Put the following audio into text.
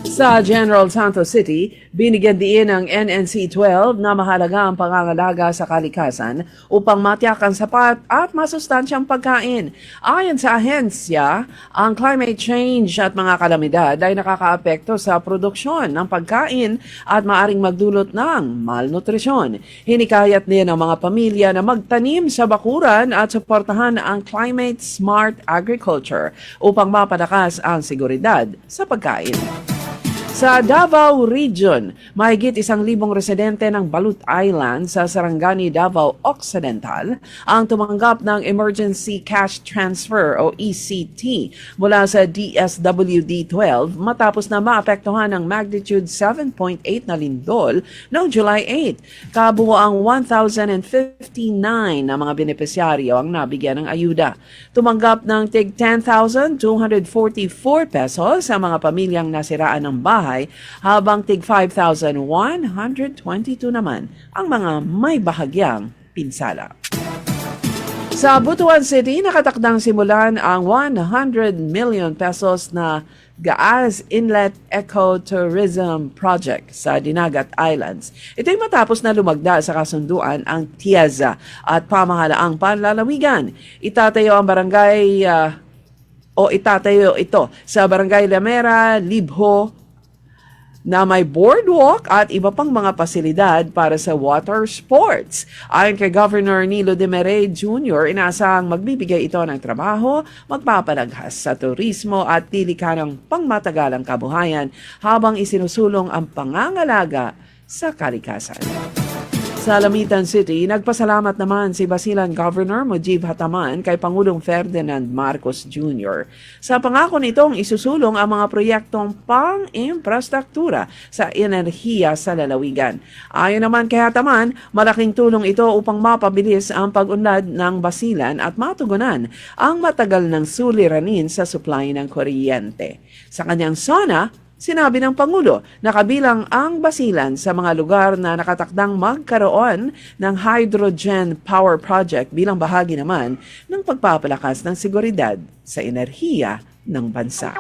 Sa General Santos City, binigyan diin ng NNC-12 na mahalaga ang pangangalaga sa kalikasan upang matiyak ang sapat at masustansyang pagkain. Ayon sa ahensya, ang climate change at mga kalamidad ay nakakaapekto sa produksyon ng pagkain at maaring magdulot ng malnutrisyon. Hinikayat din ang mga pamilya na magtanim sa bakuran at suportahan ang climate-smart agriculture upang mapalakas ang seguridad sa pagkain. Sa Davao Region, mahigit 1,000 residente ng Balut Island sa Sarangani, Davao Occidental ang tumanggap ng Emergency Cash Transfer o ECT mula sa DSWD-12 matapos na maapektuhan ng magnitude 7.8 na lindol noong July 8. Kabuoang 1,059 na mga benepisyaryo ang nabigyan ng ayuda. Tumanggap ng tig 10,244 pesos sa mga pamilyang nasiraan ng bahay habang tig 5,122 naman ang mga may bahagyang pinsala. Sa Butuan City, nakatakdang simulan ang 100 million pesos na Gaas Inlet Ecotourism Project sa Dinagat Islands. Ito'y matapos na lumagda sa kasunduan ang TIEZA at pamahalaang panlalawigan. Itatayo ito sa Barangay Lamera, Libho, na may boardwalk at iba pang mga pasilidad para sa water sports. Ayon kay Governor Nilo Demiray Jr., inaasahang magbibigay ito ng trabaho, magpapalaghas sa turismo at tilikanang pangmatagalang kabuhayan habang isinusulong ang pangangalaga sa kalikasan. Sa Lamitan City, nagpasalamat naman si Basilan Governor Mujib Hataman kay Pangulong Ferdinand Marcos Jr. sa pangako nitong isusulong ang mga proyektong pang-infrastruktura sa enerhiya sa lalawigan. Ayon naman kay Hataman, malaking tulong ito upang mapabilis ang pag-unlad ng Basilan at matugunan ang matagal ng suliranin sa supply ng kuryente. Sa kanyang SONA, sinabi ng Pangulo na kabilang ang Basilan sa mga lugar na nakatakdang magkaroon ng hydrogen power project bilang bahagi naman ng pagpapalakas ng seguridad sa enerhiya ng bansa.